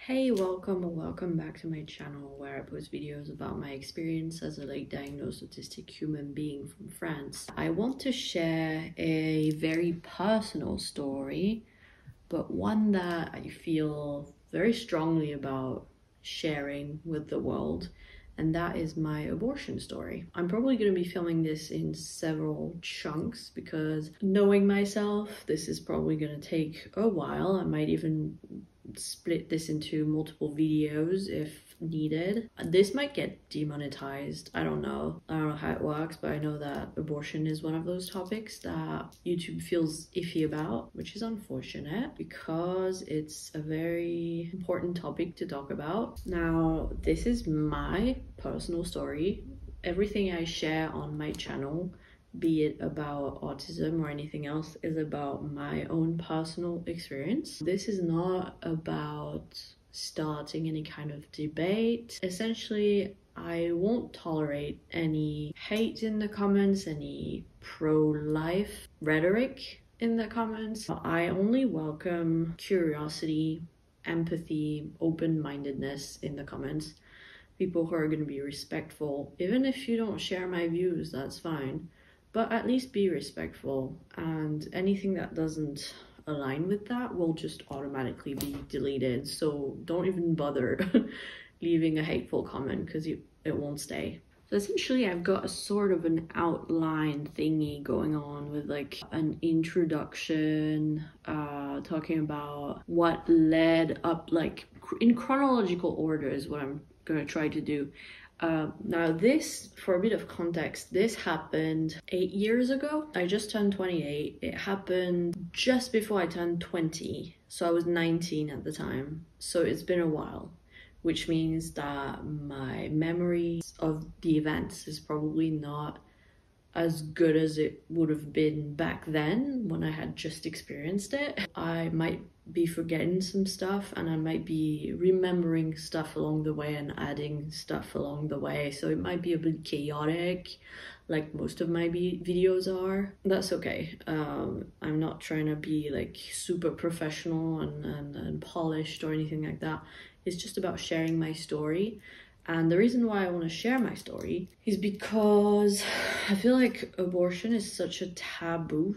Hey, welcome or welcome back to my channel where I post videos about my experience as a late diagnosed autistic human being from France. I want to share a very personal story, but one that I feel very strongly about sharing with the world, and that is my abortion story. I'm probably going to be filming this in several chunks because knowing myself, this is probably going to take a while. I might even split this into multiple videos if needed. This might get demonetized. I don't know how it works, but I know that abortion is one of those topics that YouTube feels iffy about, which is unfortunate because it's a very important topic to talk about. Now, this is my personal story. Everything I share on my channel, be it about autism or anything else, is about my own personal experience. This is not about starting any kind of debate. Essentially, I won't tolerate any hate in the comments, any pro-life rhetoric in the comments. I only welcome curiosity, empathy, open-mindedness in the comments. People who are going to be respectful. Even if you don't share my views, that's fine. But at least be respectful, and anything that doesn't align with that will just automatically be deleted. So don't even bother leaving a hateful comment because it won't stay. So essentially I've got a sort of an outline thingy going on with like an introduction, talking about what led up, like in chronological order is what I'm gonna try to do. Now this, for a bit of context, this happened 8 years ago. I just turned 28. It happened just before I turned 20. So I was 19 at the time. So it's been a while, which means that my memory of the events is probably not as good as it would have been back then when I had just experienced it. I might be forgetting some stuff and I might be remembering stuff along the way and adding stuff along the way. So it might be a bit chaotic, like most of my videos are. That's okay. I'm not trying to be like super professional and polished or anything like that. It's just about sharing my story. And the reason why I want to share my story is because I feel like abortion is such a taboo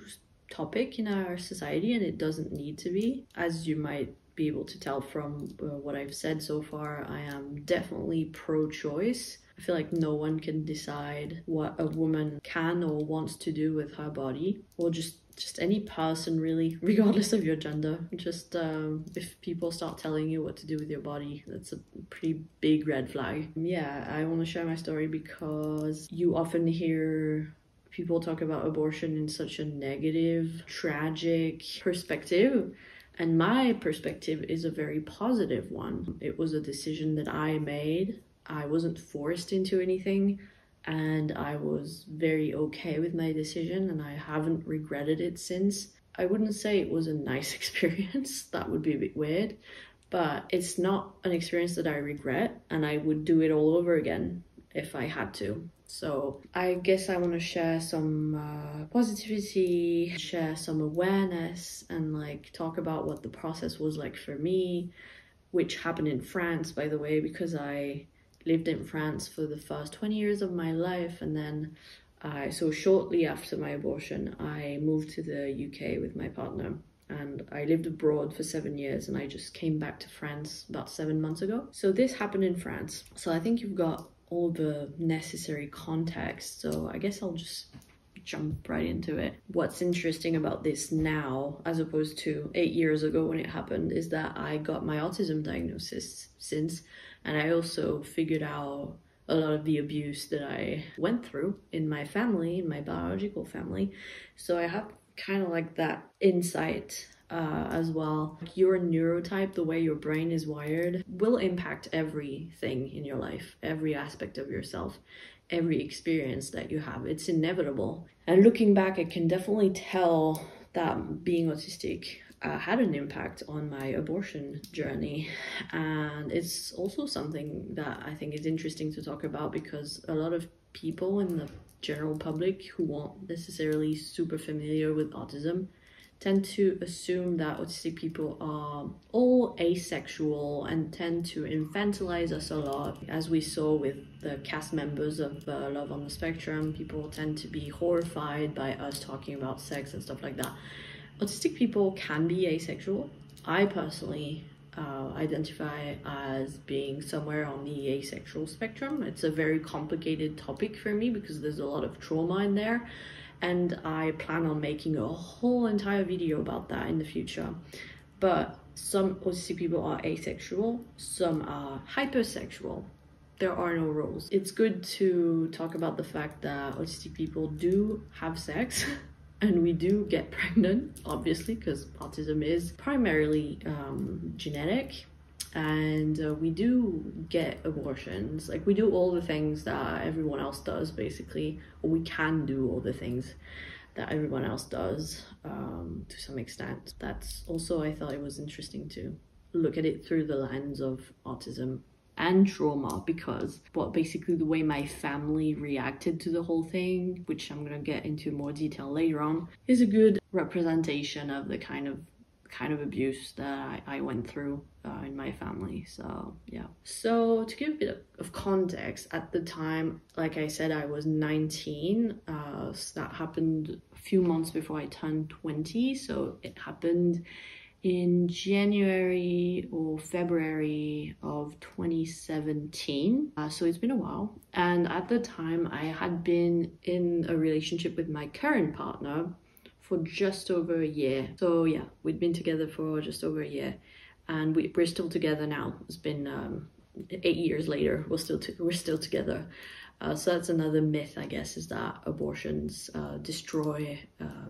topic in our society, and it doesn't need to be. As you might be able to tell from what I've said so far, I am definitely pro-choice. I feel like no one can decide what a woman can or wants to do with her body, or just any person really, regardless of your gender. Just if people start telling you what to do with your body, that's a pretty big red flag. Yeah, I want to share my story because you often hear people talk about abortion in such a negative, tragic perspective. And my perspective is a very positive one. It was a decision that I made. I wasn't forced into anything. And I was very okay with my decision, and I haven't regretted it since. I wouldn't say it was a nice experience. That would be a bit weird, but it's not an experience that I regret, and I would do it all over again if I had to. So I guess I want to share some positivity, share some awareness, and like talk about what the process was like for me, which happened in France, by the way, because I lived in France for the first 20 years of my life, and then so shortly after my abortion I moved to the UK with my partner, and I lived abroad for 7 years, and I just came back to France about 7 months ago. So this happened in France, so I think you've got all the necessary context, so I guess I'll just jump right into it. What's interesting about this now, as opposed to 8 years ago when it happened, is that I got my autism diagnosis since, and I also figured out a lot of the abuse that I went through in my family, in my biological family. So I have kind of like that insight as well. Your neurotype, the way your brain is wired, will impact everything in your life, every aspect of yourself, every experience that you have. It's inevitable. And looking back, I can definitely tell that being autistic had an impact on my abortion journey. And it's also something that I think is interesting to talk about because a lot of people in the general public who aren't necessarily super familiar with autism tend to assume that autistic people are all asexual and tend to infantilize us a lot. As we saw with the cast members of Love on the Spectrum, people tend to be horrified by us talking about sex and stuff like that. Autistic people can be asexual. I personally identify as being somewhere on the asexual spectrum. It's a very complicated topic for me because there's a lot of trauma in there, and I plan on making a whole entire video about that in the future. But some autistic people are asexual, some are hypersexual. There are no rules. It's good to talk about the fact that autistic people do have sex and we do get pregnant, obviously, because autism is primarily genetic, and we do get abortions. Like, we do all the things that everyone else does, basically, or we can do all the things that everyone else does to some extent. That's also, I thought it was interesting to look at it through the lens of autism and trauma, because basically the way my family reacted to the whole thing, which I'm gonna get into more detail later on, is a good representation of the kind of abuse that I went through in my family. So yeah. So to give a bit of context, at the time, like I said, I was 19. So that happened a few months before I turned 20. So it happened in January or February of 2017. So it's been a while. And at the time, I had been in a relationship with my current partner for just over a year. So yeah, we'd been together for just over a year, and we're still together now. It's been 8 years later, we're still together. So that's another myth, I guess, is that abortions destroy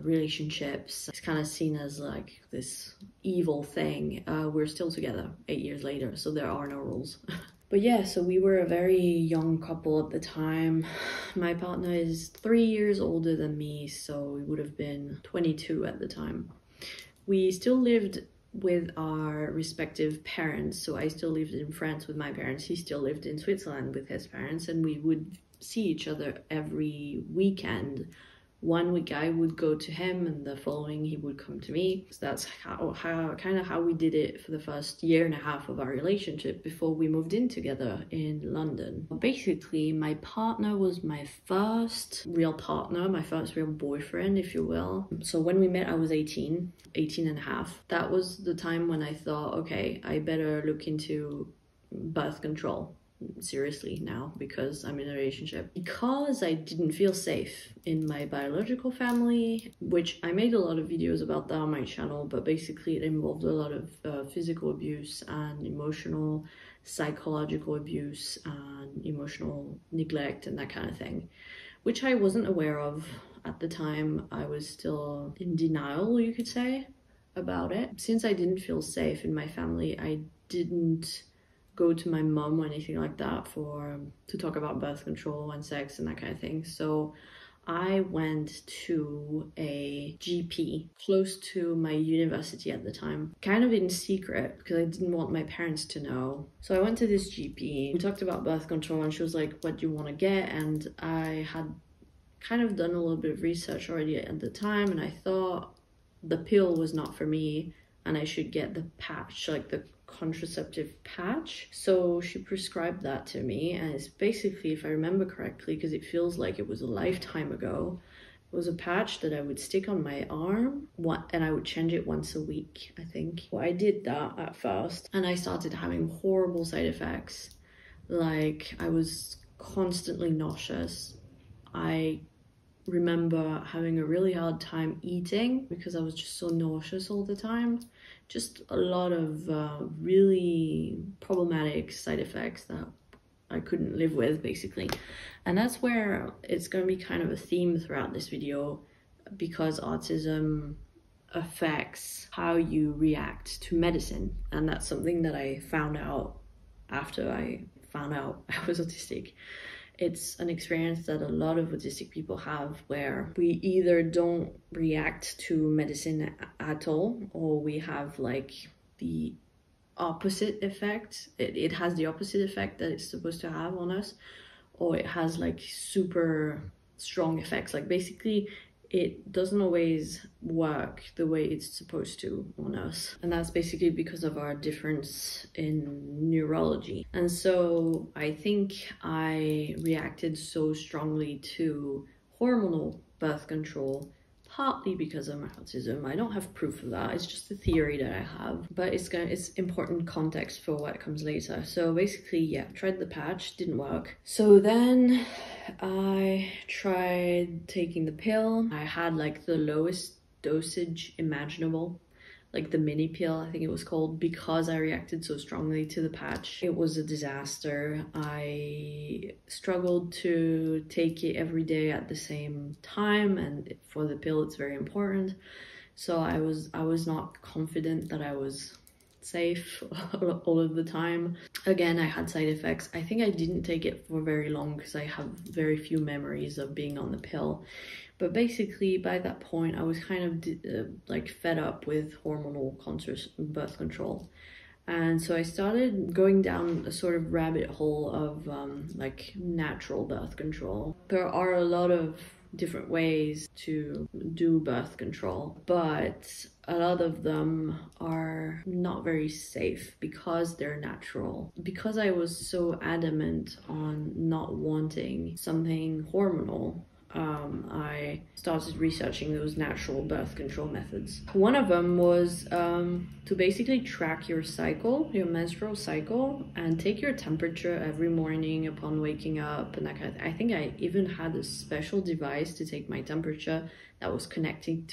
relationships. It's kind of seen as like this evil thing. We're still together 8 years later, so there are no rules. But yeah, so we were a very young couple at the time. My partner is 3 years older than me, so we would have been 22 at the time. We still lived with our respective parents. So I still lived in France with my parents. He still lived in Switzerland with his parents, and we would see each other every weekend. One week I would go to him, and the following he would come to me. So that's how we did it for the first year and a half of our relationship before we moved in together in London. Basically, my partner was my first real partner, my first real boyfriend, if you will. So when we met, I was 18 and a half. That was the time when I thought, okay, I better look into birth control seriously now, because I'm in a relationship. Because I didn't feel safe in my biological family, which I made a lot of videos about that on my channel, but basically it involved a lot of physical abuse and emotional, psychological abuse and emotional neglect and that kind of thing, which I wasn't aware of at the time. I was still in denial, you could say, about it. Since I didn't feel safe in my family, I didn't go to my mom or anything like that to talk about birth control and sex and that kind of thing. So I went to a GP close to my university at the time, kind of in secret because I didn't want my parents to know. So I went to this GP. We talked about birth control, and she was like, what do you want to get? And I had kind of done a little bit of research already at the time, and I thought the pill was not for me and I should get the patch, like the contraceptive patch. So she prescribed that to me, and it's basically, if I remember correctly, because it feels like it was a lifetime ago, it was a patch that I would stick on my arm, and I would change it once a week, I think. Well, I did that at first, and I started having horrible side effects. Like, I was constantly nauseous. I remember having a really hard time eating because I was just so nauseous all the time. Just a lot of really problematic side effects that I couldn't live with, basically. And that's where it's going to be kind of a theme throughout this video, because autism affects how you react to medicine. And that's something that I found out after I found out I was autistic. It's an experience that a lot of autistic people have, where we either don't react to medicine at all, or we have like the opposite effect. It has the opposite effect that it's supposed to have on us, or it has like super strong effects. Like, basically it doesn't always work the way it's supposed to on us. And that's basically because of our difference in neurology. And so I think I reacted so strongly to hormonal birth control, partly because of my autism. I don't have proof of that, it's just a theory that I have, but it's important context for what comes later. So basically, yeah, tried the patch, didn't work. So then I tried taking the pill. I had like the lowest dosage imaginable, like the mini pill, I think it was called, because I reacted so strongly to the patch. It was a disaster. I struggled to take it every day at the same time, and for the pill it's very important. So I was not confident that I was safe all of the time. Again, I had side effects. I think I didn't take it for very long because I have very few memories of being on the pill. But basically, by that point, I was kind of like fed up with hormonal birth control. And so I started going down a sort of rabbit hole of like natural birth control. There are a lot of different ways to do birth control, but a lot of them are not very safe because they're natural. Because I was so adamant on not wanting something hormonal, I started researching those natural birth control methods. One of them was to basically track your cycle, your menstrual cycle, and take your temperature every morning upon waking up and that kind of thing. I think I even had a special device to take my temperature that was connected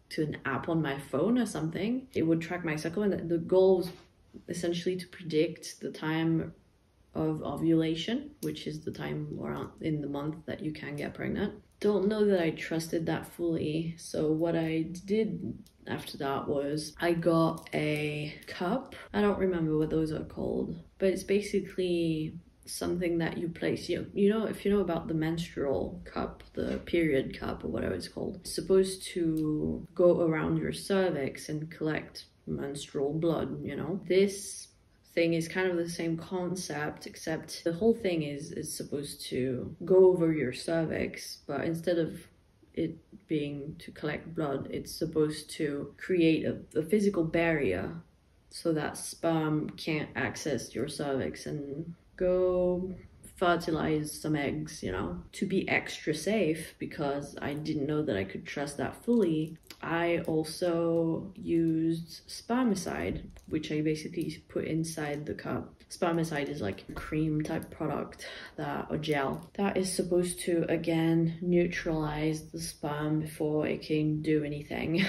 to an app on my phone or something. It would track my cycle, and the goal was essentially to predict the time of ovulation, which is the time around in the month that you can get pregnant. Don't know that I trusted that fully. So what I did after that was I got a cup. I don't remember what those are called, but it's basically something that you place. You know, if you know about the menstrual cup, the period cup or whatever it's called, it's supposed to go around your cervix and collect menstrual blood, you know. This thing is kind of the same concept, except the whole thing is supposed to go over your cervix, but instead of it being to collect blood, it's supposed to create a physical barrier so that sperm can't access your cervix and go fertilize some eggs, you know. To be extra safe, because I didn't know that I could trust that fully, I also used spermicide, which I basically put inside the cup. Spermicide is like a cream type product, or gel, that is supposed to, again, neutralize the sperm before it can do anything.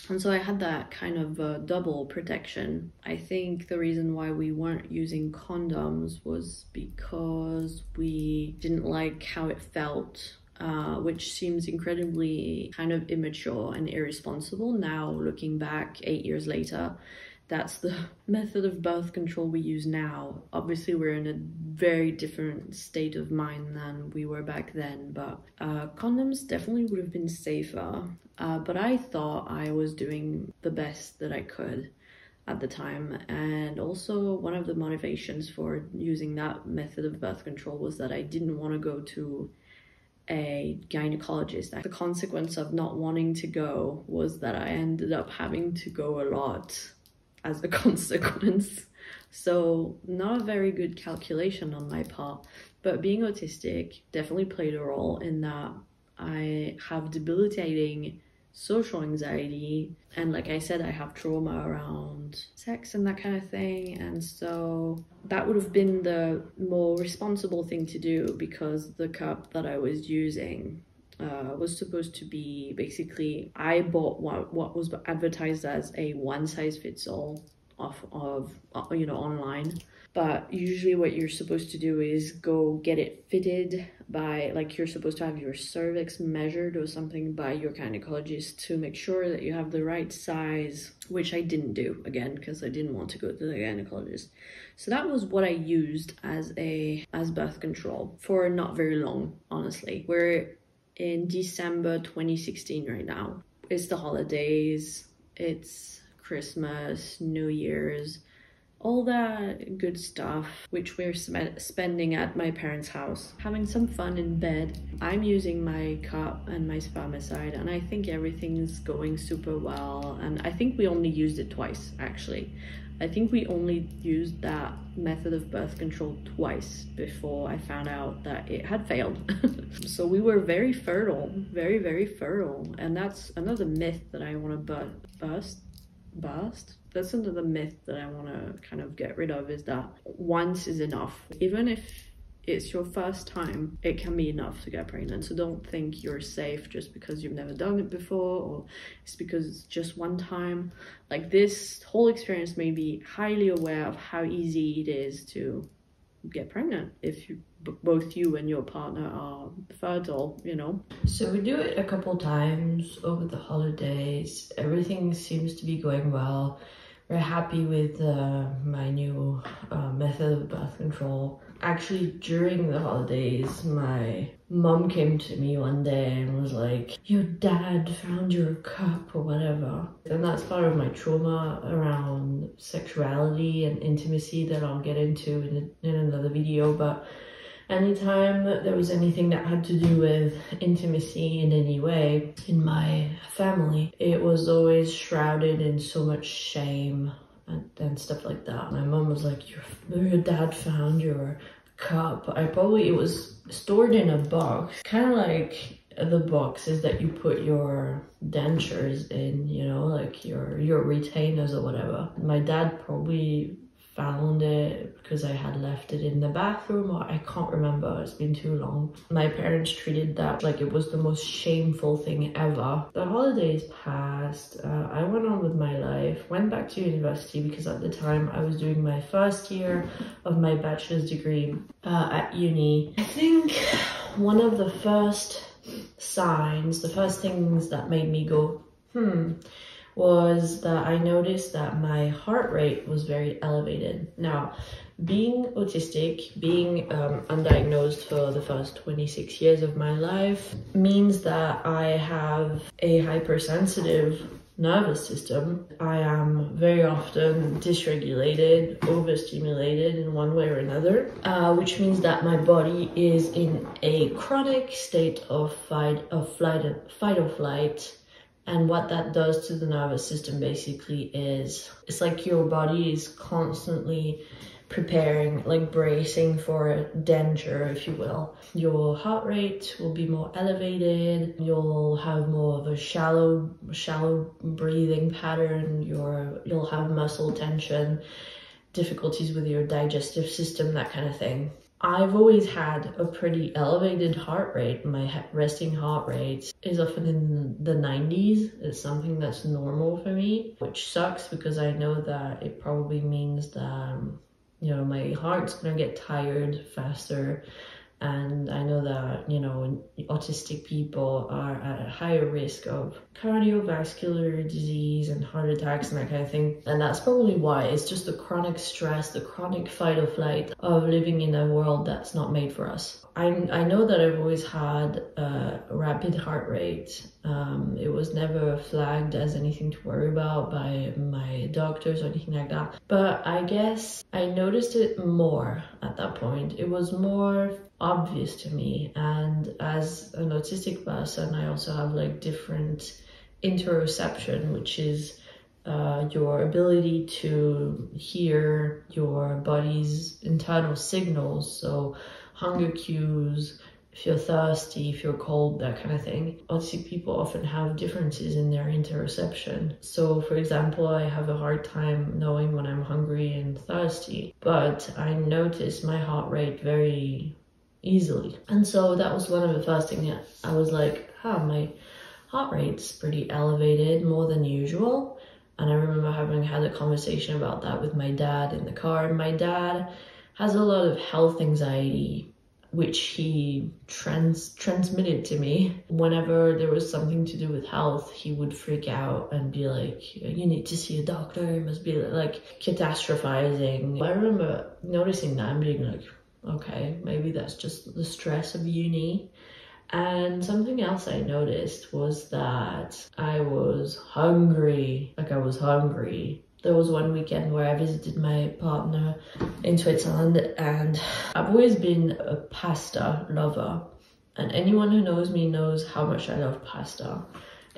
And so I had that kind of double protection. I think the reason why we weren't using condoms was because we didn't like how it felt, which seems incredibly kind of immature and irresponsible now, looking back 8 years later. That's the method of birth control we use now. Obviously, we're in a very different state of mind than we were back then, but condoms definitely would have been safer. But I thought I was doing the best that I could at the time. And also, one of the motivations for using that method of birth control was that I didn't want to go to a gynecologist. The consequence of not wanting to go was that I ended up having to go a lot as a consequence. So not a very good calculation on my part, but being autistic definitely played a role in that. I have debilitating social anxiety, and like I said, I have trauma around sex and that kind of thing, and so that would have been the more responsible thing to do, because the cup that I was using was supposed to be, basically, I bought what was advertised as a one-size-fits-all of you know, online. But usually what you're supposed to do is go get it fitted by, like, you're supposed to have your cervix measured or something by your gynecologist to make sure that you have the right size, which I didn't do, again, because I didn't want to go to the gynecologist. So that was what I used as birth control for not very long, honestly. We're in December 2016 right now. It's the holidays, it's Christmas, New Year's, all that good stuff, which we're spending at my parents' house, having some fun in bed. I'm using my cup and my spermicide, and I think everything's going super well. And I think we only used it twice, actually. I think we only used that method of birth control twice before I found out that it had failed. So we were very fertile, very, very fertile. And that's another myth that I want to burst. That's another myth that I want to kind of get rid of, is that once is enough. Even if it's your first time, it can be enough to get pregnant. So don't think you're safe just because you've never done it before, or it's because it's just one time. Like, this whole experience made me highly aware of how easy it is to get pregnant if both you and your partner are fertile, you know. So we do it a couple times over the holidays. Everything seems to be going well. We're happy with my new method of birth control. Actually, during the holidays, my mom came to me one day and was like, your dad found your cup or whatever. And that's part of my trauma around sexuality and intimacy that I'll get into in another video. But anytime there was anything that had to do with intimacy in any way in my family, it was always shrouded in so much shame and stuff like that. My mom was like, your dad found your cup. It was stored in a box, kind of like the boxes that you put your dentures in, you know, like your retainers or whatever. My dad probably found it because I had left it in the bathroom, or I can't remember, it's been too long. My parents treated that like it was the most shameful thing ever. The holidays passed, I went on with my life, went back to university because at the time I was doing my first year of my bachelor's degree at uni. I think one of the first signs, the first things that made me go, was that I noticed that my heart rate was very elevated. Now, being autistic, being undiagnosed for the first 26 years of my life, means that I have a hypersensitive nervous system. I am very often dysregulated, overstimulated in one way or another, which means that my body is in a chronic state of fight or flight. And what that does to the nervous system basically is, it's like your body is constantly preparing, like bracing for a danger, if you will. Your heart rate will be more elevated, you'll have more of a shallow breathing pattern, you'll have muscle tension, difficulties with your digestive system, that kind of thing. I've always had a pretty elevated heart rate. My resting heart rate is often in the 90s. It's something that's normal for me, which sucks because I know that it probably means that, you know, my heart's gonna get tired faster. And I know that, you know, autistic people are at a higher risk of cardiovascular disease and heart attacks and that kind of thing. And that's probably why. It's just the chronic stress, the chronic fight or flight of living in a world that's not made for us. I know that I've always had a rapid heart rate. It was never flagged as anything to worry about by my doctors or anything like that. But I guess I noticed it more at that point. It was more obvious to me. And as an autistic person, I also have like different interoception, which is your ability to hear your body's internal signals. So hunger cues, if you're thirsty, if you're cold, that kind of thing. Autistic people often have differences in their interoception. So for example, I have a hard time knowing when I'm hungry and thirsty, but I notice my heart rate very easily. And so that was one of the first things that I was like, my heart rate's pretty elevated, more than usual. And I remember having had a conversation about that with my dad in the car. And my dad has a lot of health anxiety, which he transmitted to me. Whenever there was something to do with health, he would freak out and be like, you need to see a doctor, you must be like catastrophizing. I remember noticing that and being like, okay, maybe that's just the stress of uni. And something else I noticed was that I was hungry, like I was hungry There was one weekend where I visited my partner in Switzerland, and I've always been a pasta lover. And anyone who knows me knows how much I love pasta.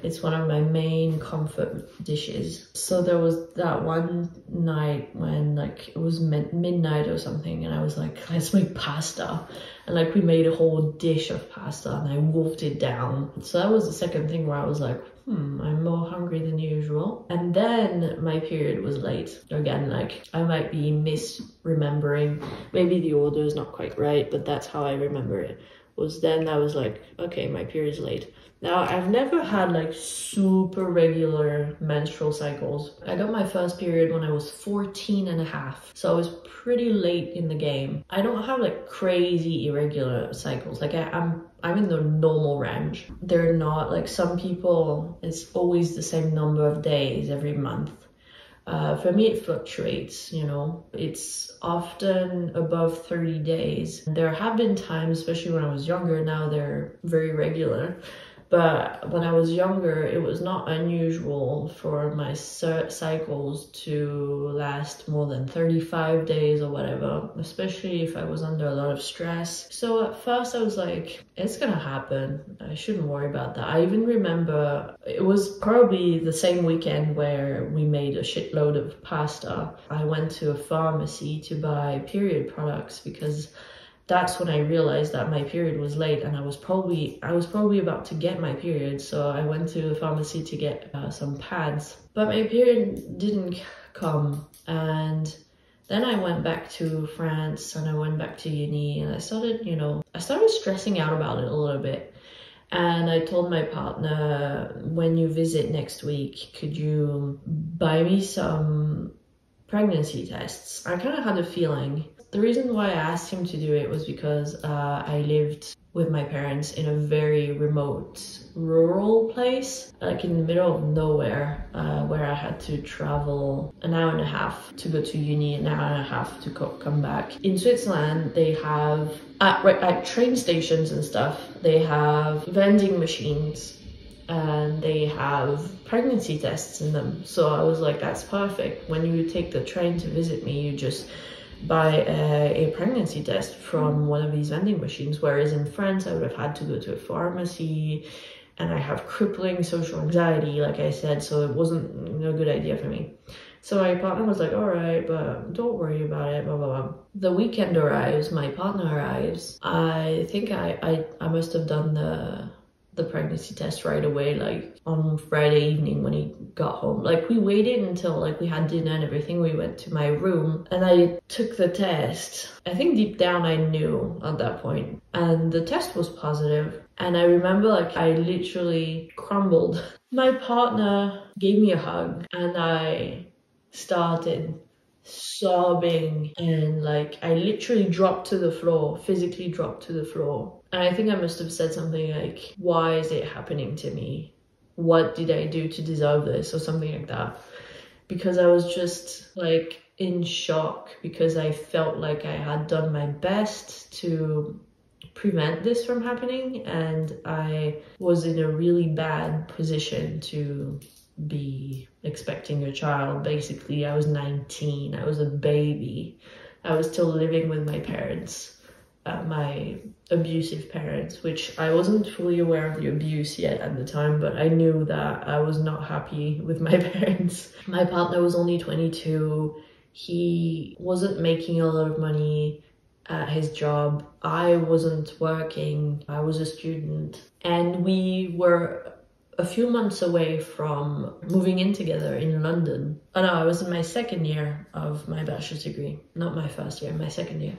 It's one of my main comfort dishes. So there was that one night when like it was midnight or something, and I was like, let's make pasta. And like we made a whole dish of pasta and I wolfed it down. So that was the second thing where I was like, I'm more hungry than usual. And then my period was late. Again, like I might be misremembering. Maybe the order is not quite right, but that's how I remember it. Was then I was like, okay, my period's late. Now, I've never had like super regular menstrual cycles. I got my first period when I was 14 and a half. So I was pretty late in the game. I don't have like crazy irregular cycles. Like I'm in the normal range. They're not like some people, it's always the same number of days every month. For me, it fluctuates, you know, it's often above 30 days. There have been times, especially when I was younger, now they're very regular. But when I was younger, it was not unusual for my cycles to last more than 35 days or whatever, especially if I was under a lot of stress. So at first I was like, it's gonna happen. I shouldn't worry about that. I even remember it was probably the same weekend where we made a shitload of pasta. I went to a pharmacy to buy period products because that's when I realized that my period was late, and I was probably about to get my period. So I went to the pharmacy to get some pads, but my period didn't come. And then I went back to France and I went back to uni, and I started stressing out about it a little bit. And I told my partner, when you visit next week, could you buy me some pregnancy tests? I kind of had a feeling. The reason why I asked him to do it was because I lived with my parents in a very remote rural place, like in the middle of nowhere, where I had to travel an hour and a half to go to uni, an hour and a half to come back. In Switzerland, they have, at train stations and stuff, they have vending machines and they have pregnancy tests in them. So I was like, that's perfect. When you take the train to visit me, you just buy a pregnancy test from one of these vending machines, whereas in France I would have had to go to a pharmacy, and I have crippling social anxiety, like I said, so it wasn't a good idea for me. So my partner was like, all right, but don't worry about it, blah, blah, blah. The weekend arrives, my partner arrives. I think I must have done the pregnancy test right away, like on Friday evening when he got home. Like we waited until like we had dinner and everything. We went to my room and I took the test. I think deep down I knew at that point, and the test was positive. And I remember like I literally crumbled. My partner gave me a hug and I started sobbing, and like I literally dropped to the floor, physically dropped to the floor. And I think I must have said something like, why is it happening to me? What did I do to deserve this? Or something like that. Because I was just like in shock, because I felt like I had done my best to prevent this from happening, and I was in a really bad position to be expecting a child. Basically, I was 19, I was a baby, I was still living with my parents, my abusive parents, which I wasn't fully aware of the abuse yet at the time, but I knew that I was not happy with my parents. My partner was only 22, he wasn't making a lot of money at his job, I wasn't working, I was a student, and we were a few months away from moving in together in London. Oh no, I was in my second year of my bachelor's degree, not my first year, my second year.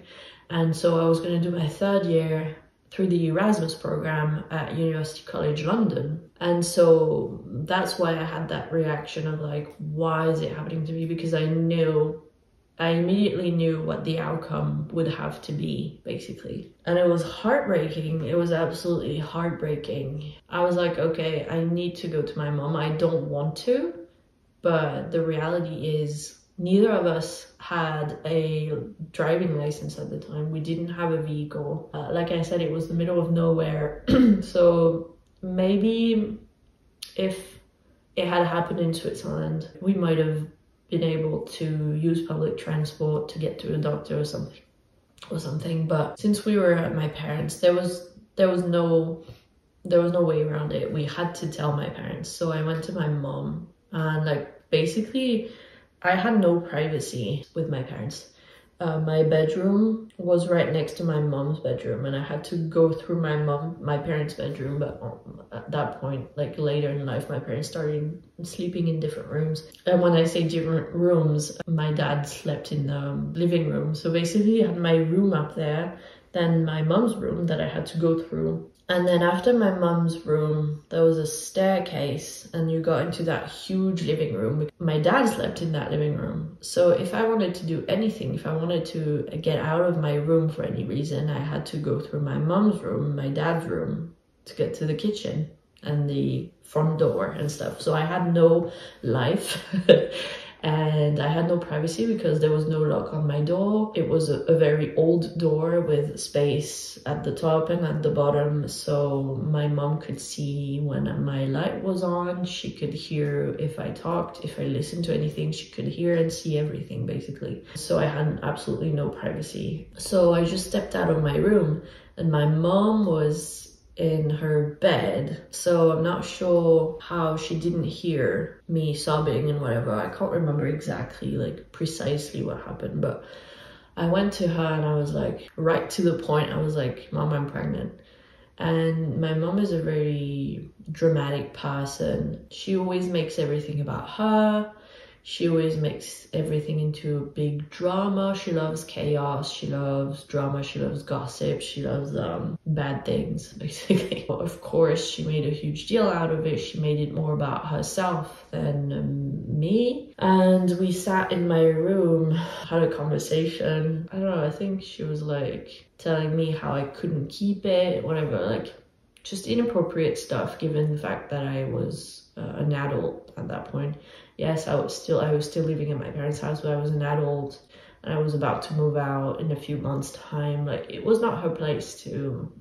And so I was going to do my third year through the Erasmus program at University College London. And so that's why I had that reaction of like, why is it happening to me? Because I immediately knew what the outcome would have to be, basically. And it was heartbreaking. It was absolutely heartbreaking. I was like, okay, I need to go to my mom. I don't want to, but the reality is neither of us had a driving license at the time. We didn't have a vehicle. Like I said, it was the middle of nowhere. So maybe if it had happened in Switzerland, we might have been able to use public transport to get to a doctor or something. But since we were at my parents', there was no way around it. We had to tell my parents. So I went to my mom, and like basically I had no privacy with my parents. My bedroom was right next to my mom's bedroom, and I had to go through my parents' bedroom. But at that point, like later in life, my parents started sleeping in different rooms. And when I say different rooms, my dad slept in the living room. So basically I had my room up there, then my mom's room that I had to go through. And then after my mom's room, there was a staircase, and you got into that huge living room. My dad slept in that living room. So if I wanted to do anything, if I wanted to get out of my room for any reason, I had to go through my mom's room, my dad's room, to get to the kitchen and the front door and stuff. So I had no life. And I had no privacy because there was no lock on my door. It was a very old door with space at the top and at the bottom, so my mom could see when my light was on. She could hear if I talked, if I listened to anything, she could hear and see everything basically. So I had absolutely no privacy. So I just stepped out of my room, and my mom was in her bed, so I'm not sure how she didn't hear me sobbing and whatever. I can't remember exactly like precisely what happened, but I went to her and I was like, right to the point, I was like, Mom, I'm pregnant. And my mom is a very dramatic person. She always makes everything about her. She always makes everything into a big drama. She loves chaos, she loves drama, she loves gossip, she loves bad things, basically. Of course, she made a huge deal out of it. She made it more about herself than me. And we sat in my room, had a conversation. I don't know, I think she was like telling me how I couldn't keep it, whatever, like just inappropriate stuff given the fact that I was an adult at that point. Yes, I was still living in my parents' house, but I was an adult and I was about to move out in a few months' time. Like, it was not her place to,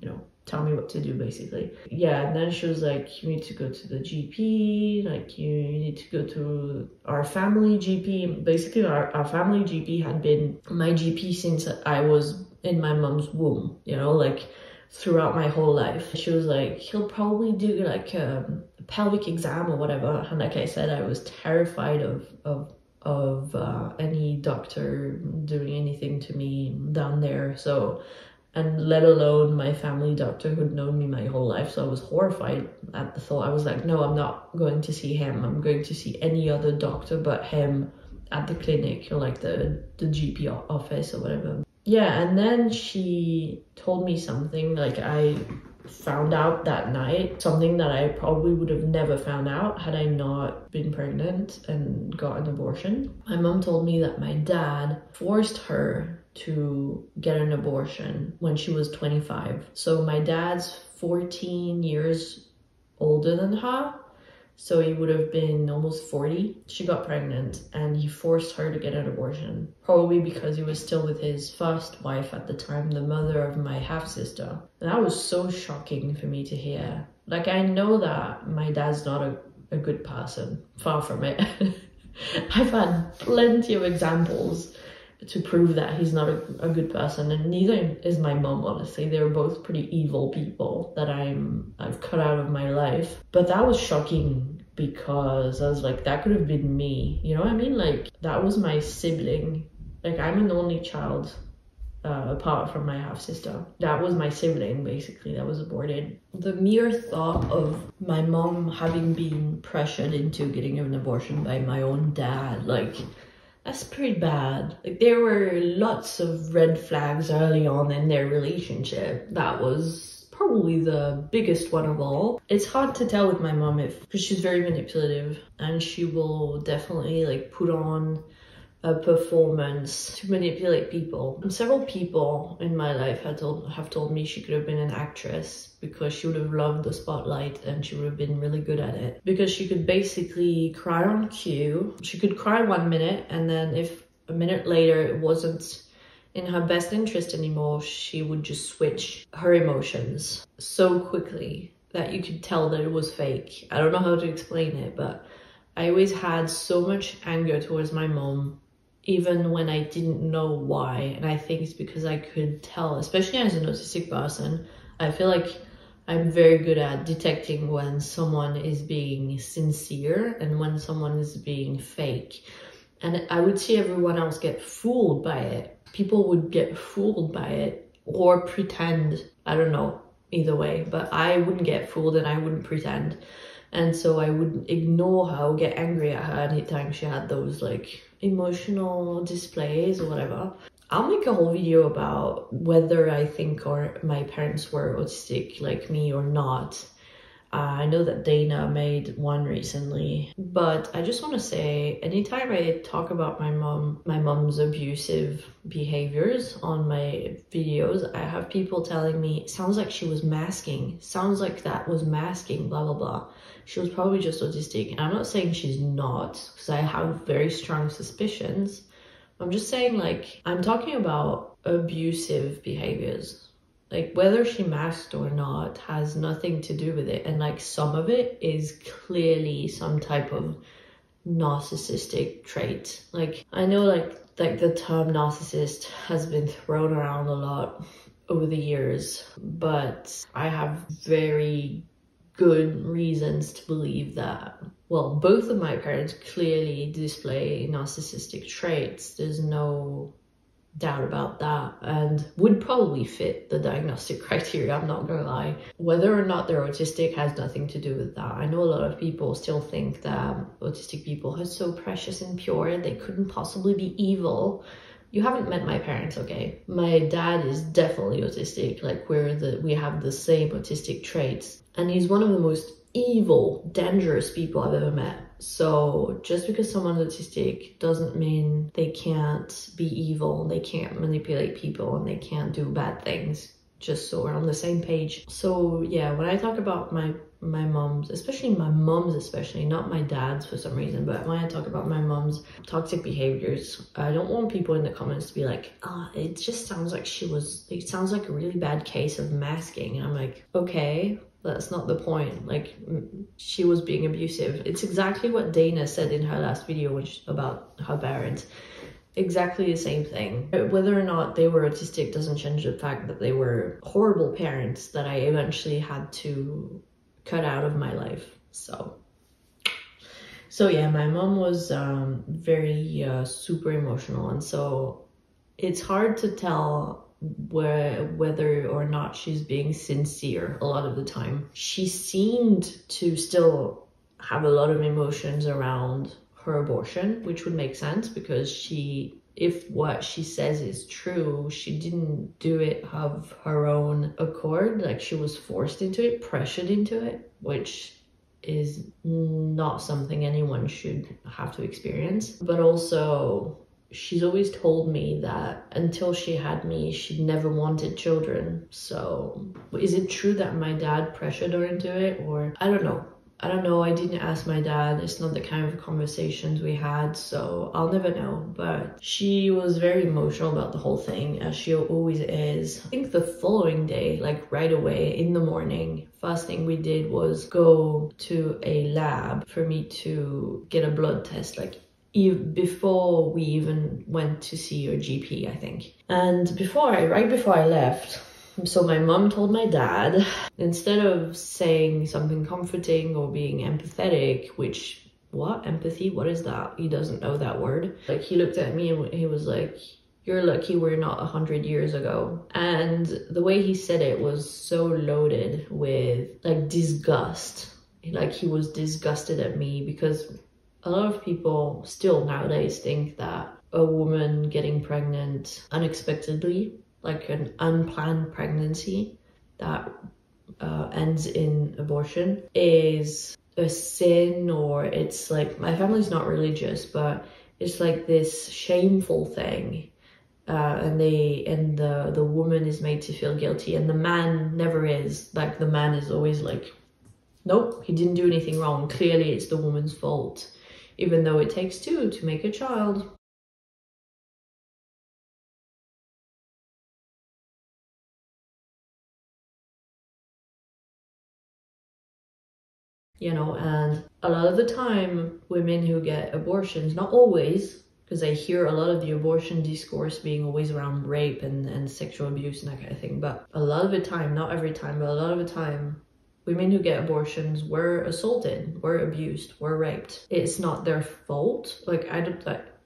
tell me what to do, basically. Yeah, and then she was like, you need to go to the GP, like you need to go to our family GP. Basically, our family GP had been my GP since I was in my mom's womb, like throughout my whole life. She was like, he'll probably do like a pelvic exam or whatever. And like I said, I was terrified of any doctor doing anything to me down there. So, and let alone my family doctor who'd known me my whole life. So I was horrified at the thought. I was like, no, I'm not going to see him. I'm going to see any other doctor but him at the clinic or like the GP office or whatever. Yeah, and then she told me something, like I found out that night, something that I probably would have never found out had I not been pregnant and got an abortion. My mom told me that my dad forced her to get an abortion when she was 25. So my dad's 14 years older than her. So he would have been almost 40. She got pregnant and he forced her to get an abortion. Probably because he was still with his first wife at the time, the mother of my half-sister. And that was so shocking for me to hear. Like, I know that my dad's not a good person. Far from it. I've had plenty of examples to prove that he's not a good person, and neither is my mom, honestly. They're both pretty evil people that I've cut out of my life. But that was shocking because I was like, that could have been me, you know what I mean? Like, that was my sibling. Like, I'm an only child apart from my half-sister. That was my sibling, basically, that was aborted. The mere thought of my mom having been pressured into getting an abortion by my own dad, like, that's pretty bad. Like, there were lots of red flags early on in their relationship. That was probably the biggest one of all. It's hard to tell with my mom because she's very manipulative and she will definitely like put on a performance to manipulate people. And several people in my life have told me she could have been an actress because she would have loved the spotlight and she would have been really good at it. Because she could basically cry on cue. She could cry 1 minute, and then if a minute later it wasn't in her best interest anymore, she would just switch her emotions so quickly that you could tell that it was fake. I don't know how to explain it, but I always had so much anger towards my mom, even when I didn't know why. And I think it's because I could tell, especially as an autistic person, I feel like I'm very good at detecting when someone is being sincere and when someone is being fake. And I would see everyone else get fooled by it. People would get fooled by it or pretend, I don't know, either way, but I wouldn't get fooled and I wouldn't pretend. And so I would ignore her or get angry at her anytime she had those like emotional displays or whatever. I'll make a whole video about whether I think or my parents were autistic like me or not. I know that Dana made one recently, but I just want to say, anytime I talk about my mom's abusive behaviors on my videos, I have people telling me, sounds like she was masking, sounds like that was masking, blah, blah, blah. She was probably just autistic. And I'm not saying she's not, because I have very strong suspicions. I'm just saying, like, I'm talking about abusive behaviors. Like, whether she masked or not has nothing to do with it. And like, some of it is clearly some type of narcissistic trait. Like, I know like the term narcissist has been thrown around a lot over the years, but I have very good reasons to believe that, well, both of my parents clearly display narcissistic traits. There's no doubt about that, and would probably fit the diagnostic criteria, I'm not gonna lie. Whether or not they're autistic has nothing to do with that. I know a lot of people still think that autistic people are so precious and pure, they couldn't possibly be evil. You haven't met my parents, okay? My dad is definitely autistic, like we have the same autistic traits, and he's one of the most evil, dangerous people I've ever met. So just because someone's autistic doesn't mean they can't be evil, they can't manipulate people, and they can't do bad things. Just so we're on the same page. So yeah, when I talk about my mom's, especially my mom's, especially not my dad's for some reason, but when I talk about my mom's toxic behaviors, I don't want people in the comments to be like, it just sounds like it sounds like a really bad case of masking. And I'm like, okay, that's not the point. Like, she was being abusive. It's exactly what Dana said in her last video about her parents. Exactly the same thing. Whether or not they were autistic doesn't change the fact that they were horrible parents that I eventually had to cut out of my life. So yeah, my mom was very super emotional, and so it's hard to tell whether or not she's being sincere a lot of the time. She seemed to still have a lot of emotions around her abortion, which would make sense because if what she says is true, she didn't do it of her own accord. Like, she was forced into it, pressured into it, which is not something anyone should have to experience. But also, she's always told me that until she had me, she'd never wanted children. So is it true that my dad pressured her into it? Or I don't know. I didn't ask my dad. It's not the kind of conversations we had, so I'll never know. But she was very emotional about the whole thing, as she always is. I think the following day, like right away in the morning, first thing we did was go to a lab for me to get a blood test, like before we even went to see your GP, I think. And right before I left, so my mom told my dad, instead of saying something comforting or being empathetic, which, what? Empathy? What is that? He doesn't know that word. Like, he looked at me and he was like, you're lucky we're not 100 years ago. And the way he said it was so loaded with like disgust. Like, he was disgusted at me because a lot of people still nowadays think that a woman getting pregnant unexpectedly, like an unplanned pregnancy that ends in abortion, is a sin, or it's like, my family's not religious, but it's like this shameful thing, and the woman is made to feel guilty, and the man never is. Like, the man is always like, nope, he didn't do anything wrong, clearly it's the woman's fault, even though it takes two to make a child. You know, and a lot of the time, women who get abortions, not always, because I hear a lot of the abortion discourse being always around rape and sexual abuse and that kind of thing, but a lot of the time, not every time, but a lot of the time, women who get abortions were assaulted, were abused, were raped. It's not their fault. Like, I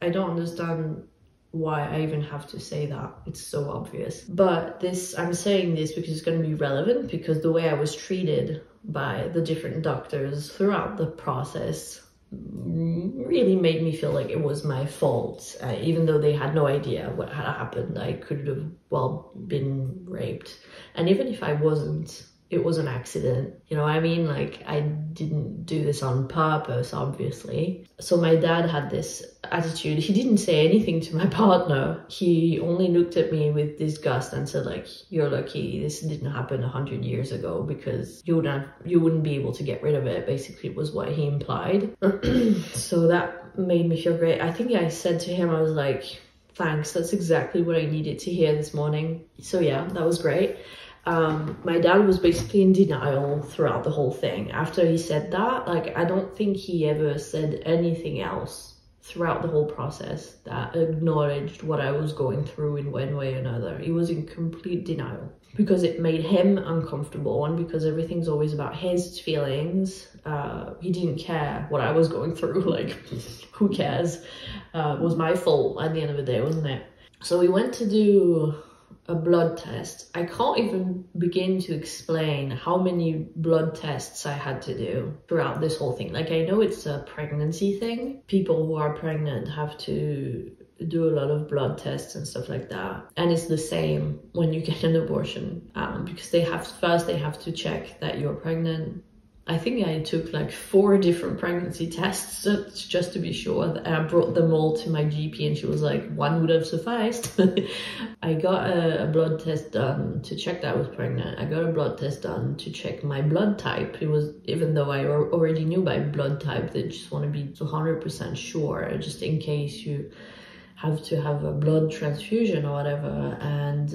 don't understand why I even have to say that. It's so obvious. But I'm saying this because it's going to be relevant, because the way I was treated by the different doctors throughout the process really made me feel like it was my fault, even though they had no idea what had happened. I could have, well, been raped. And even if I wasn't, it was an accident, you know what I mean? Like, I didn't do this on purpose, obviously. So my dad had this attitude. He didn't say anything to my partner. He only looked at me with disgust and said, like, you're lucky this didn't happen 100 years ago, because you wouldn't be able to get rid of it, basically, was what he implied. So that made me feel great. I think I said to him, I was like, thanks, that's exactly what I needed to hear this morning. So yeah, that was great. My dad was basically in denial throughout the whole thing. After he said that, like, I don't think he ever said anything else throughout the whole process that acknowledged what I was going through in one way or another. He was in complete denial because it made him uncomfortable, and because everything's always about his feelings. He didn't care what I was going through. Like, who cares? It was my fault at the end of the day, wasn't it? So we went to do a blood test. I can't even begin to explain how many blood tests I had to do throughout this whole thing. Like, I know it's a pregnancy thing. People who are pregnant have to do a lot of blood tests and stuff like that. And it's the same when you get an abortion, because they have to check that you're pregnant. I think I took like 4 different pregnancy tests just to be sure, and I brought them all to my GP, and she was like, one would have sufficed. I got a blood test done to check that I was pregnant. I got a blood test done to check my blood type. It was, even though I already knew my blood type, they just want to be 100% sure, just in case you have to have a blood transfusion or whatever. And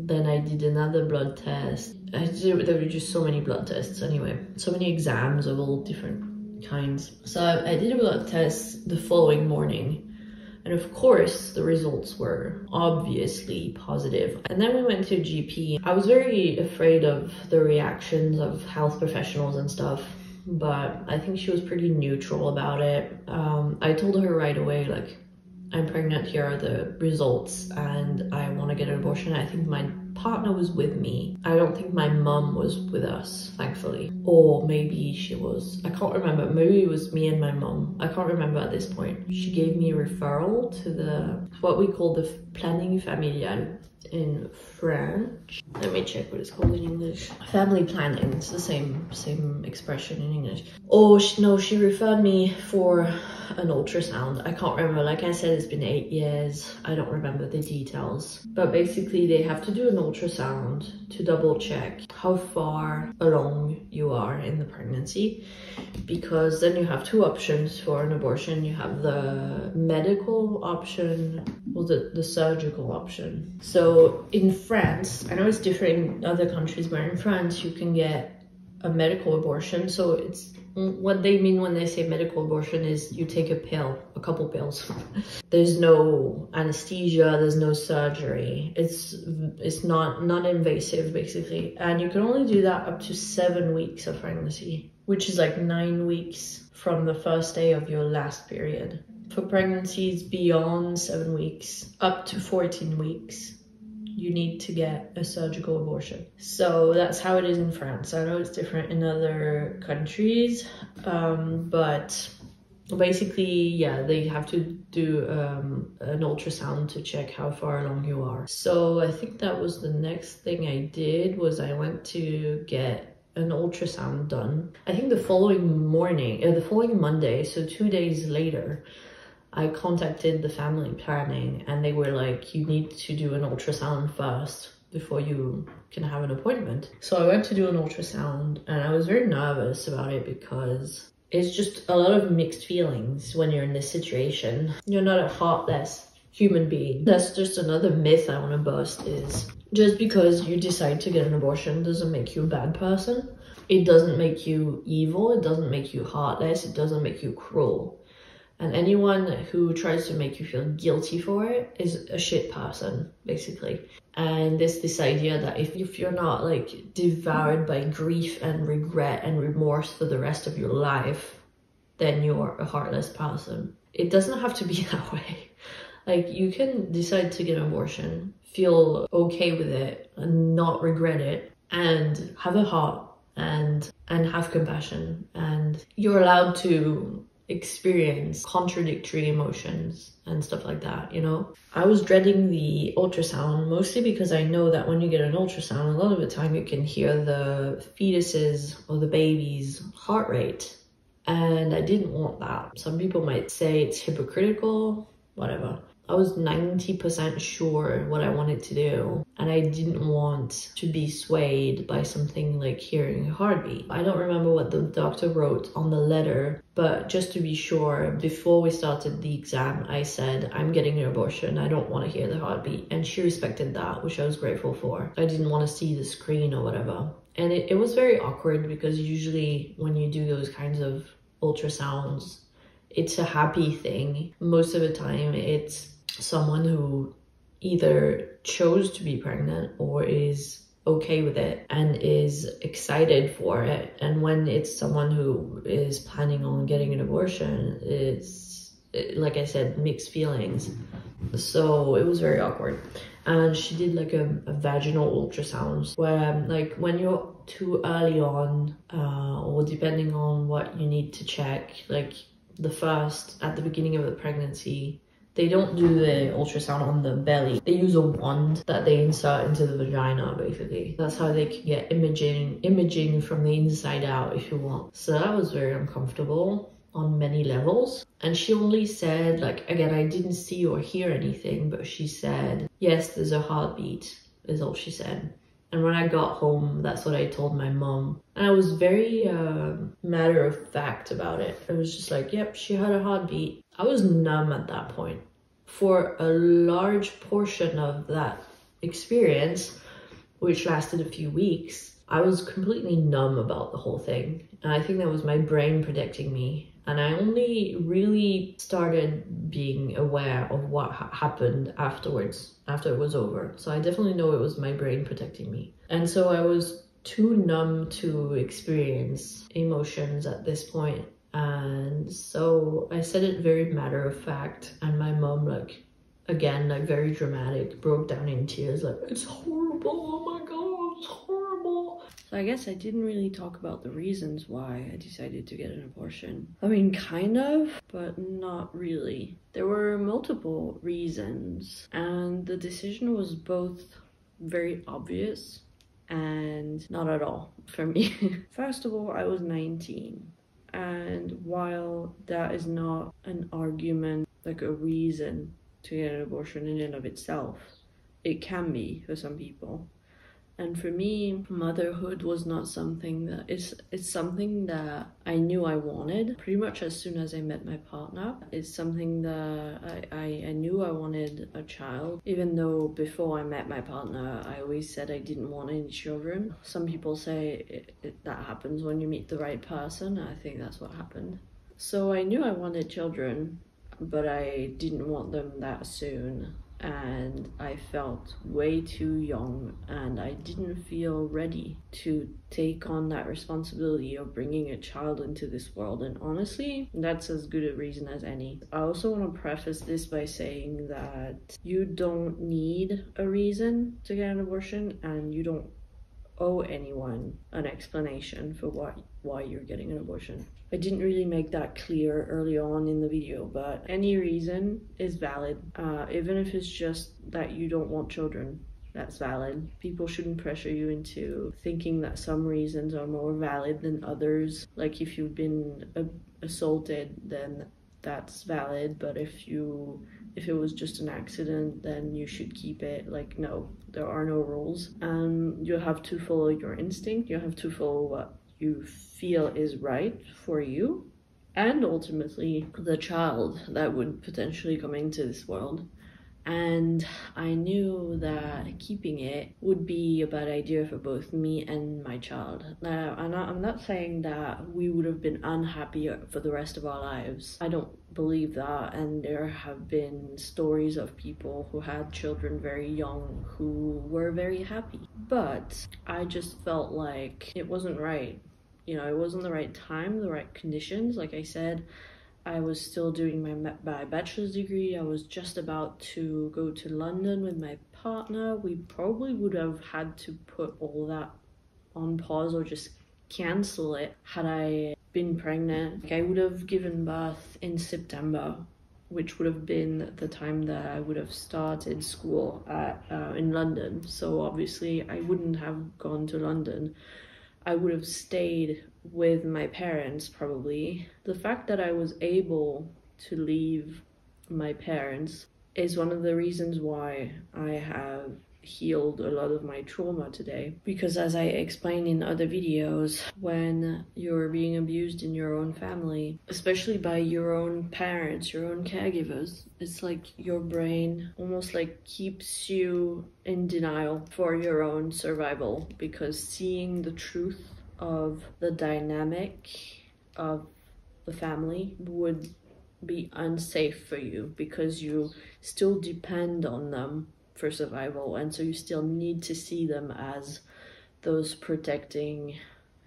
then I did another blood test. There were just so many blood tests anyway, so many exams of all different kinds. So I did a blood test the following morning, and of course the results were obviously positive. And then we went to a GP. I was very afraid of the reactions of health professionals and stuff, but I think she was pretty neutral about it. I told her right away, like, I'm pregnant, here are the results, and I want to get an abortion. I think my partner was with me. I don't think my mum was with us, thankfully. Or maybe she was. I can't remember. Maybe it was me and my mum. I can't remember at this point. She gave me a referral to what we call the planning familial in French. Let me check what it's called in English. Family planning. It's the same expression in English. Oh no, she referred me for an ultrasound. I can't remember. Like I said, it's been 8 years. I don't remember the details. But basically they have to do an ultrasound to double check how far along you are in the pregnancy, because then you have 2 options for an abortion. You have the medical option or the surgical option. So in France, I know it's different in other countries, but in France you can get a medical abortion. So it's what they mean when they say medical abortion is you take a couple pills. There's no anesthesia, there's no surgery. It's not non-invasive, basically. And you can only do that up to 7 weeks of pregnancy, which is like 9 weeks from the first day of your last period. For pregnancies beyond 7 weeks, up to 14 weeks, you need to get a surgical abortion. So that's how it is in France. I know it's different in other countries, but basically, yeah, they have to do an ultrasound to check how far along you are. So I think that was the next thing I did, was I went to get an ultrasound done. I think the following Monday, so 2 days later, I contacted the family planning, and they were like, you need to do an ultrasound first before you can have an appointment. So I went to do an ultrasound, and I was very nervous about it because it's just a lot of mixed feelings when you're in this situation. You're not a heartless human being. That's just another myth I want to bust, is just because you decide to get an abortion doesn't make you a bad person. It doesn't make you evil, it doesn't make you heartless, it doesn't make you cruel. And anyone who tries to make you feel guilty for it is a shit person, basically. And there's this idea that if you're not like devoured by grief and regret and remorse for the rest of your life, then you're a heartless person. It doesn't have to be that way. Like, you can decide to get an abortion, feel okay with it and not regret it, and have a heart and have compassion, and you're allowed to experience contradictory emotions and stuff like that, you know? I was dreading the ultrasound mostly because I know that when you get an ultrasound, a lot of the time you can hear the fetus's or the baby's heart rate, and I didn't want that. Some people might say it's hypocritical, whatever. I was 90% sure what I wanted to do, and I didn't want to be swayed by something like hearing a heartbeat. I don't remember what the doctor wrote on the letter, but just to be sure, before we started the exam, I said, I'm getting an abortion, I don't want to hear the heartbeat. And she respected that, which I was grateful for. I didn't want to see the screen or whatever. And it was very awkward because usually when you do those kinds of ultrasounds, it's a happy thing. Most of the time it's someone who either chose to be pregnant or is okay with it and is excited for it. And when it's someone who is planning on getting an abortion, it's, like I said, mixed feelings. So it was very awkward. And she did like a vaginal ultrasound where like when you're too early on or depending on what you need to check, like the first at the beginning of the pregnancy, they don't do the ultrasound on the belly. They use a wand that they insert into the vagina, basically. That's how they can get imaging from the inside out, if you want. So that was very uncomfortable on many levels. And she only said, like, again, I didn't see or hear anything, but she said, yes, there's a heartbeat, is all she said. And when I got home, that's what I told my mom. And I was very matter of fact about it. It was just like, yep, she had a heartbeat. I was numb at that point. For a large portion of that experience, which lasted a few weeks, I was completely numb about the whole thing. And I think that was my brain protecting me. And I only really started being aware of what happened afterwards, after it was over. So I definitely know it was my brain protecting me. And so I was too numb to experience emotions at this point. And so I said it very matter of fact. And my mom, like, again, like very dramatic, broke down in tears, like, it's horrible, oh my God, it's horrible. So I guess I didn't really talk about the reasons why I decided to get an abortion. I mean, kind of, but not really. There were multiple reasons, and the decision was both very obvious and not at all for me. First of all, I was 19, and while that is not an argument, like a reason to get an abortion in and of itself, it can be for some people. And for me, motherhood was not something that it's something that I knew I wanted pretty much as soon as I met my partner. It's something that I knew I wanted a child, even though before I met my partner, I always said I didn't want any children. Some people say that happens when you meet the right person. I think that's what happened. So I knew I wanted children, but I didn't want them that soon. And I felt way too young, and I didn't feel ready to take on that responsibility of bringing a child into this world. And honestly, that's as good a reason as any. I also want to preface this by saying that you don't need a reason to get an abortion, and you don't owe anyone an explanation for why you're getting an abortion. I didn't really make that clear early on in the video, but any reason is valid. Even if it's just that you don't want children, that's valid. People shouldn't pressure you into thinking that some reasons are more valid than others. Like if you've been assaulted, then that's valid, but if it was just an accident, then you should keep it. Like, no, there are no rules. You have to follow your instinct. You have to follow what you feel is right for you and ultimately the child that would potentially come into this world. And I knew that keeping it would be a bad idea for both me and my child. Now, I'm not saying that we would have been unhappy for the rest of our lives. I don't believe that, and there have been stories of people who had children very young who were very happy. But I just felt like it wasn't right. You know, it wasn't the right time, the right conditions. Like I said, I was still doing my bachelor's degree. I was just about to go to London with my partner. We probably would have had to put all that on pause or just cancel it had I been pregnant. Like, I would have given birth in September, which would have been the time that I would have started school in London. So obviously I wouldn't have gone to London. I would have stayed with my parents probably. The fact that I was able to leave my parents is one of the reasons why I have healed a lot of my trauma today. Because as I explained in other videos, when you're being abused in your own family, especially by your own parents, your own caregivers, it's like your brain almost like keeps you in denial for your own survival, because seeing the truth of the dynamic of the family would be unsafe for you, because you still depend on them for survival, and so you still need to see them as those protecting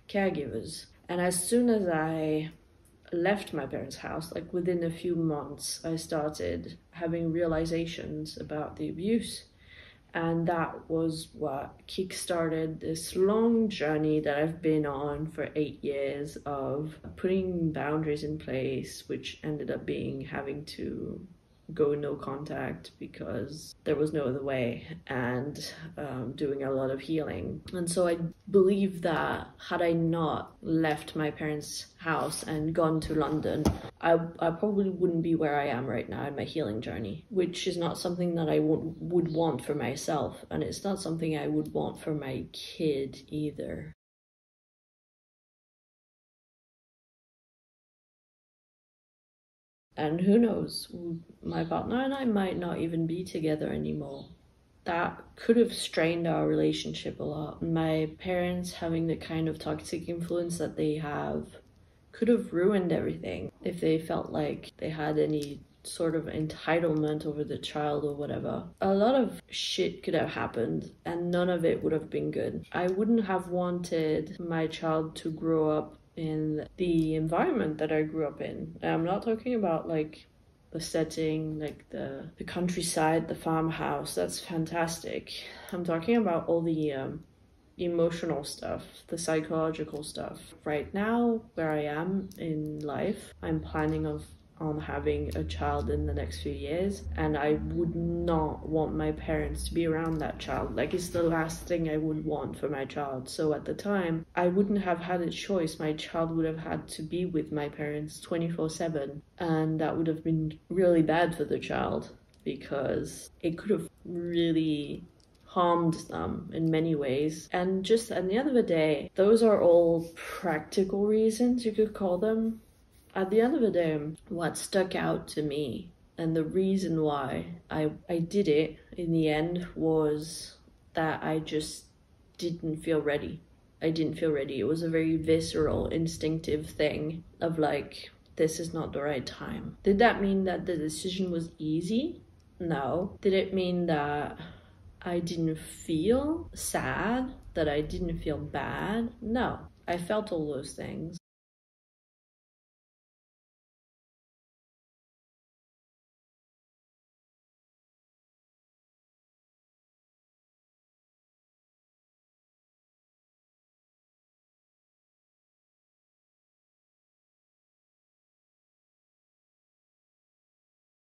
caregivers. And as soon as I left my parents' house, like within a few months, I started having realizations about the abuse. And that was what kickstarted this long journey that I've been on for 8 years of putting boundaries in place, which ended up being having to go no contact because there was no other way, and doing a lot of healing. And so I believe that had I not left my parents' house and gone to London, I probably wouldn't be where I am right now in my healing journey, which is not something that I would want for myself, and it's not something I would want for my kid either. And who knows, my partner and I might not even be together anymore. That could have strained our relationship a lot. My parents having the kind of toxic influence that they have could have ruined everything if they felt like they had any sort of entitlement over the child or whatever. A lot of shit could have happened and none of it would have been good. I wouldn't have wanted my child to grow up in the environment that I grew up in. I'm not talking about like the setting, like the countryside, the farmhouse. That's fantastic. I'm talking about all the emotional stuff, the psychological stuff. Right now, where I am in life, I'm planning on having a child in the next few years, and I would not want my parents to be around that child. Like, it's the last thing I would want for my child. So at the time, I wouldn't have had a choice. My child would have had to be with my parents 24/7, and that would have been really bad for the child, because it could have really harmed them in many ways. And just at the end of the day, those are all practical reasons, you could call them. At the end of the day, what stuck out to me and the reason why I did it in the end was that I just didn't feel ready. I didn't feel ready. It was a very visceral, instinctive thing of like, this is not the right time. Did that mean that the decision was easy? No. Did it mean that I didn't feel sad, that I didn't feel bad? No. I felt all those things.